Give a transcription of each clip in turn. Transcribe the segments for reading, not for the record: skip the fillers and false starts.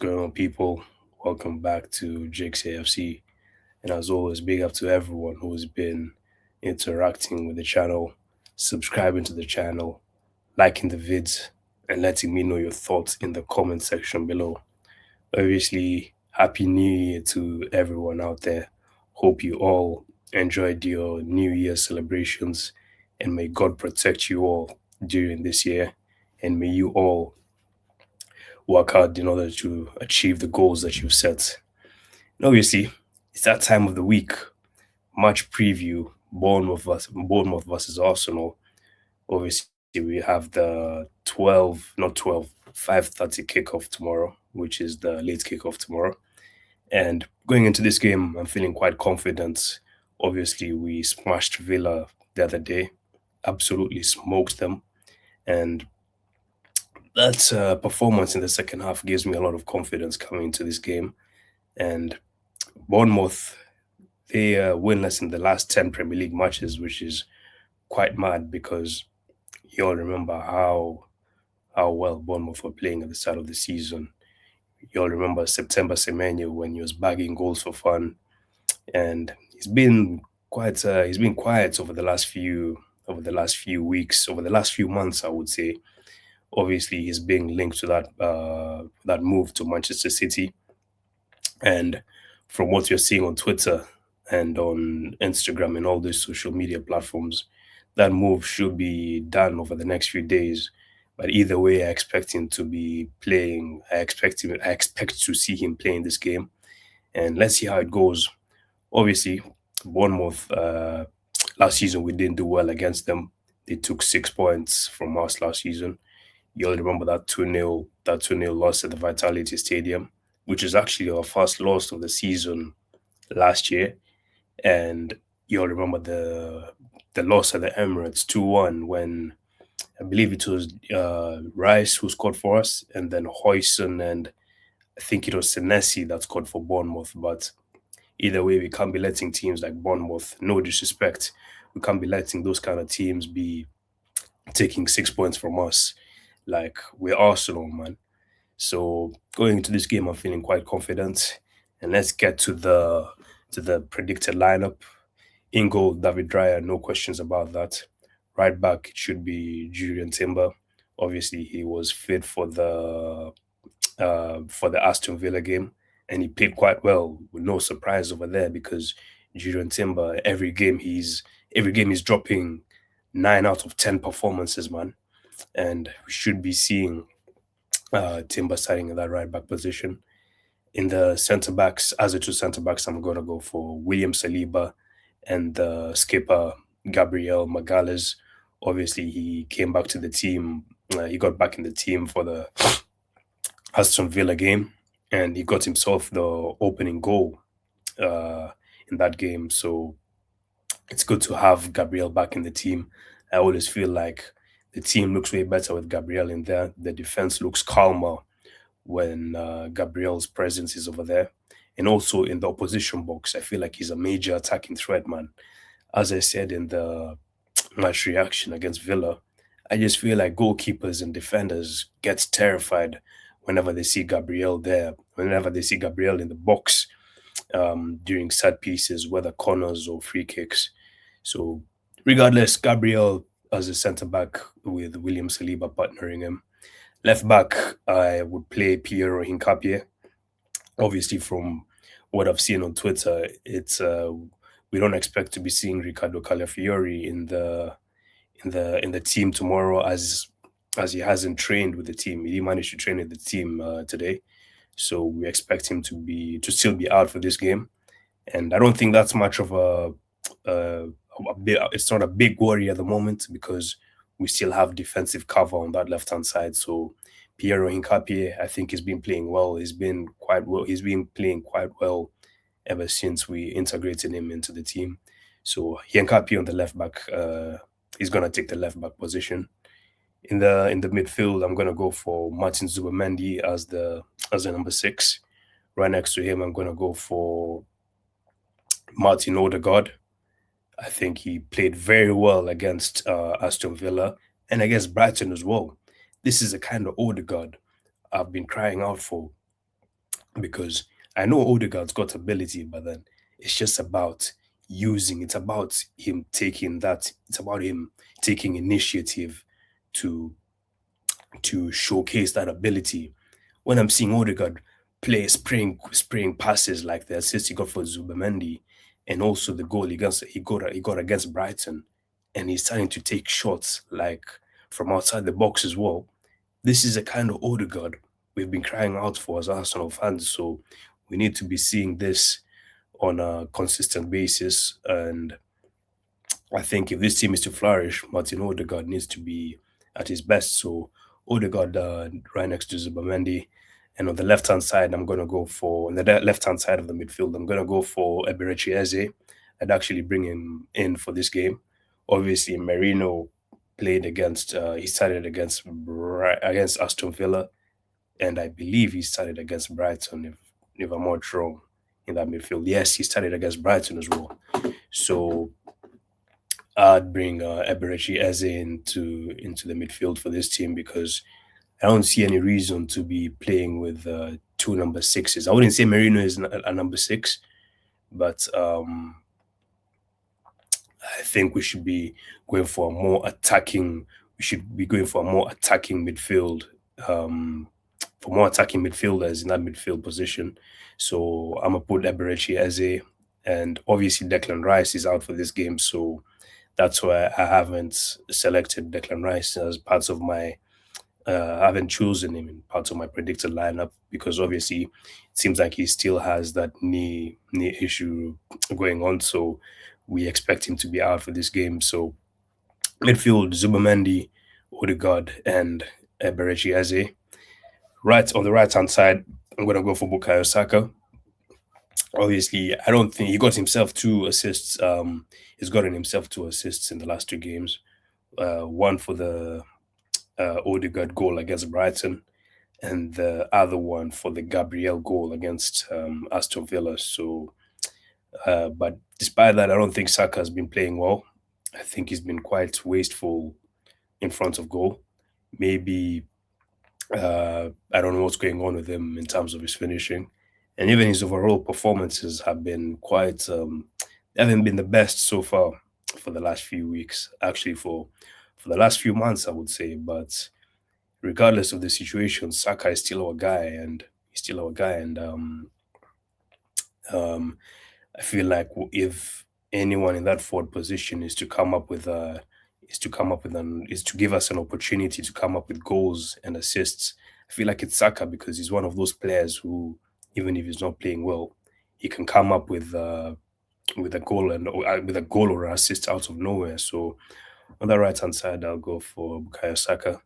going on, people? Welcome back to Jake's AFC. And as always, big up to everyone who's been interacting with the channel, subscribing to the channel, liking the vids, and letting me know your thoughts in the comment section below. Obviously, Happy New Year to everyone out there. Hope you all enjoyed your New Year celebrations, and may God protect you all during this year, and may you all work hard in order to achieve the goals that you've set. And obviously, it's that time of the week. Match preview, Bournemouth versus Arsenal. Obviously, we have the 12, not 12, 5:30 kickoff tomorrow, which is the late kickoff tomorrow. And going into this game, I'm feeling quite confident. Obviously, we smashed Villa the other day, absolutely smoked them. And that performance in the second half gives me a lot of confidence coming into this game. And Bournemouth, they winless in the last 10 Premier League matches, which is quite mad because you all remember how well Bournemouth were playing at the start of the season. You all remember September Semenyo when he was bagging goals for fun, and he's been quiet over the last few weeks, over the last few months, I would say. Obviously, he's being linked to that move to Manchester City, and from what you're seeing on Twitter and on Instagram and all these social media platforms, that move should be done over the next few days. But either way, I expect him to be playing. I expect to see him playing this game, and let's see how it goes. Obviously, Bournemouth last season we didn't do well against them. They took 6 points from us last season. You all remember that 2-0 loss at the Vitality Stadium, which is actually our first loss of the season last year. And you all remember the loss at the Emirates 2-1 when I believe it was Rice who scored for us, and then Hoyson and I think it was Senesi that scored for Bournemouth. But either way, we can't be letting teams like Bournemouth, no disrespect, we can't be letting those kind of teams be taking 6 points from us. Like we're Arsenal, man. So going into this game, I'm feeling quite confident. And let's get to the predicted lineup. In goal, David Dreyer, no questions about that. Right back, it should be Julian Timber. Obviously, he was fit for the Aston Villa game, and he played quite well. With no surprise over there because Julian Timber, every game he's dropping 9 out of 10 performances, man. And we should be seeing Timber starting in that right back position. In the centre backs, as the two centre backs, I'm gonna go for William Saliba and the skipper Gabriel Magalhaes. Obviously, he came back to the team. He got back in the team for the Aston Villa game, and he got himself the opening goal uh, in that game. So it's good to have Gabriel back in the team. I always feel like the team looks way better with Gabriel in there. The defense looks calmer when Gabriel's presence is over there. And also in the opposition box, I feel like he's a major attacking threat, man. As I said in the match reaction against Villa, I just feel like goalkeepers and defenders get terrified whenever they see Gabriel there, whenever they see Gabriel in the box during set pieces, whether corners or free kicks. So, regardless, Gabriel as a centre back with William Saliba partnering him. Left back, I would play Piero Hincapie. Obviously, from what I've seen on Twitter, it's we don't expect to be seeing Riccardo Calafiori in the team tomorrow as he hasn't trained with the team. He didn't manage to train with the team today, so we expect him to still be out for this game. And I don't think that's much of a, it's not a big worry at the moment because we still have defensive cover on that left hand side. So Piero Hincapie, I think, has been playing well. He's been quite well. He's been playing quite well ever since we integrated him into the team. So Hincapie on the left back, he's gonna take the left back position. In the midfield, I'm gonna go for Martin Zubimendi as the number 6. Right next to him, I'm gonna go for Martin Odegaard. I think he played very well against Aston Villa and against Brighton as well. This is a kind of Odegaard I've been crying out for. because I know Odegaard's got ability, but then it's just about using. It's about him taking that. It's about him taking initiative to showcase that ability. When I'm seeing Odegaard play spraying passes like the assist he got for Zubamendi, and also the goal he got against Brighton, and he's starting to take shots like from outside the box as well. This is a kind of Odegaard we've been crying out for as Arsenal fans. So we need to be seeing this on a consistent basis. And I think if this team is to flourish, Martin Odegaard needs to be at his best. So Odegaard right next to Zubamendi. And on the left hand side, I'm going to go for, on the left hand side of the midfield, I'm going to go for Eberechi Eze. I'd actually bring him in for this game. Obviously, Merino played against, he started against Aston Villa. And I believe he started against Brighton, if I'm not wrong, in that midfield. Yes, he started against Brighton as well. So I'd bring Eberechi Eze into the midfield for this team because I don't see any reason to be playing with two number sixes. I wouldn't say Merino is a number six, but I think we should be going for a more attacking. We should be going for a more attacking midfield, um, for more attacking midfielders in that midfield position. So I'm gonna put Eberechi Eze, and obviously Declan Rice is out for this game, so that's why I haven't selected Declan Rice as part of my. I haven't chosen him in part of my predicted lineup because obviously it seems like he still has that knee issue going on. So we expect him to be out for this game. So midfield: Zubamendi, Odegaard, and Eberechi Eze. Right on the right hand side, I'm gonna go for Bukayo Saka. Obviously, I don't think he got himself two assists. He's gotten himself two assists in the last two games. One for the Odegaard goal against Brighton, and the other one for the Gabriel goal against Aston Villa. So, but despite that, I don't think Saka has been playing well. I think he's been quite wasteful in front of goal. Maybe I don't know what's going on with him in terms of his finishing, and even his overall performances have been quite they haven't been the best so far for the last few weeks. Actually, for the last few months, I would say. But regardless of the situation, Saka is still our guy, and he's still our guy. And um, I feel like if anyone in that forward position is to come up with is to give us an opportunity to come up with goals and assists, I feel like it's Saka because he's one of those players who, even if he's not playing well, he can come up with a goal and with a goal or an assist out of nowhere. So on the right hand side, I'll go for Bukayo Saka.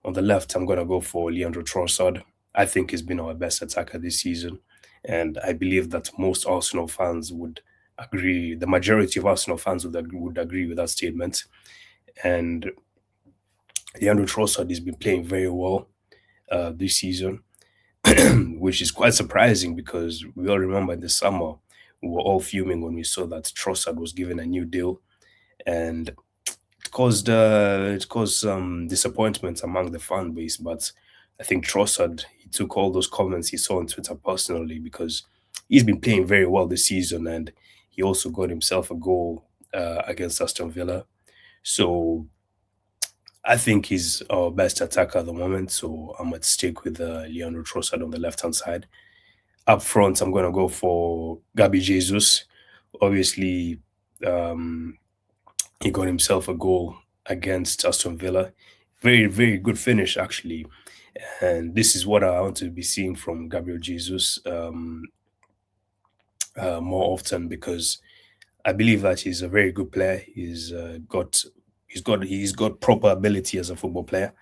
On the left, I'm going to go for Leandro Trossard. I think he's been our best attacker this season. And I believe that most Arsenal fans would agree, the majority of Arsenal fans would agree with that statement. And Leandro Trossard has been playing very well this season, which is quite surprising because we all remember in the summer, we were all fuming when we saw that Trossard was given a new deal. And it caused some disappointment among the fan base, but I think Trossard he took all those comments he saw on Twitter personally because he's been playing very well this season and he also got himself a goal against Aston Villa. So I think he's our best attacker at the moment. So I'm gonna stick with Leandro Trossard on the left hand side. Up front, I'm gonna go for Gabi Jesus. Obviously, um, he got himself a goal against Aston Villa. Very, very good finish, actually. And this is what I want to be seeing from Gabriel Jesus more often because I believe that he's a very good player. He's got proper ability as a football player.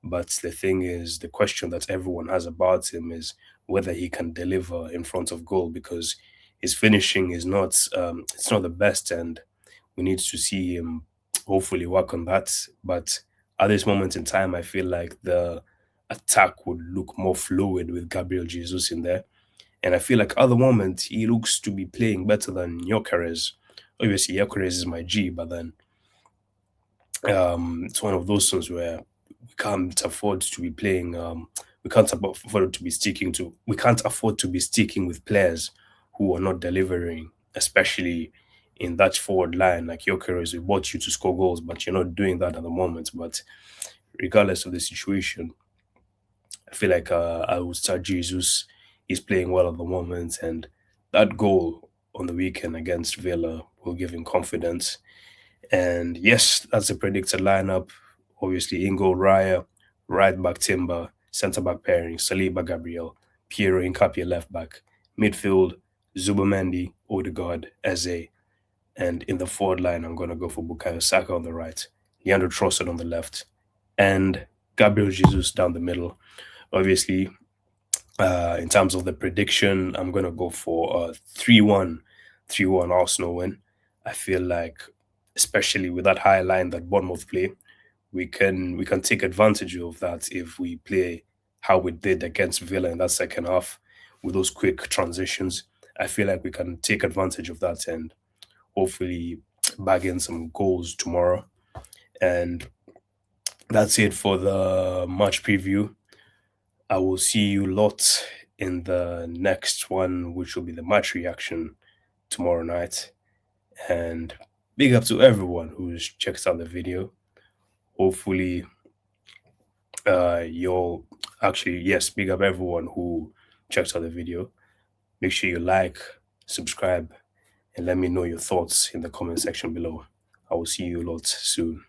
But the thing is, the question that everyone has about him is whether he can deliver in front of goal because his finishing is not it's not the best, and we need to see him hopefully work on that. But at this moment in time, I feel like the attack would look more fluid with Gabriel Jesus in there. And I feel like at the moment he looks to be playing better than Gyökeres. Obviously, Gyökeres is my G, but then it's one of those ones where we can't afford to be playing We can't afford to be sticking with players who are not delivering, especially in that forward line. Like Jokeres, we bought you to score goals, but you're not doing that at the moment. But regardless of the situation, I feel like I would start Jesus. He's playing well at the moment, and that goal on the weekend against Villa will give him confidence. And yes, that's a predicted lineup. Obviously, Ingo Raya, right back Timber, centre back pairing, Saliba Gabriel, Piero Incapia left back, midfield, Zubamendi, Odegaard, Eze, and in the forward line, I'm going to go for Bukayo Saka on the right, Leandro Trossard on the left, and Gabriel Jesus down the middle. Obviously, in terms of the prediction, I'm going to go for a 3-1, 3-1 Arsenal win. I feel like, especially with that high line that Bournemouth play, we can take advantage of that if we play how we did against Villa in that second half with those quick transitions. I feel like we can take advantage of that and hopefully bag in some goals tomorrow. And that's it for the match preview. I will see you lot in the next one, which will be the match reaction tomorrow night. And big up to everyone who's checked out the video. Hopefully, you'll actually, yes, big up everyone who checked out the video. Make sure you like, subscribe, and let me know your thoughts in the comment section below. I will see you lot soon.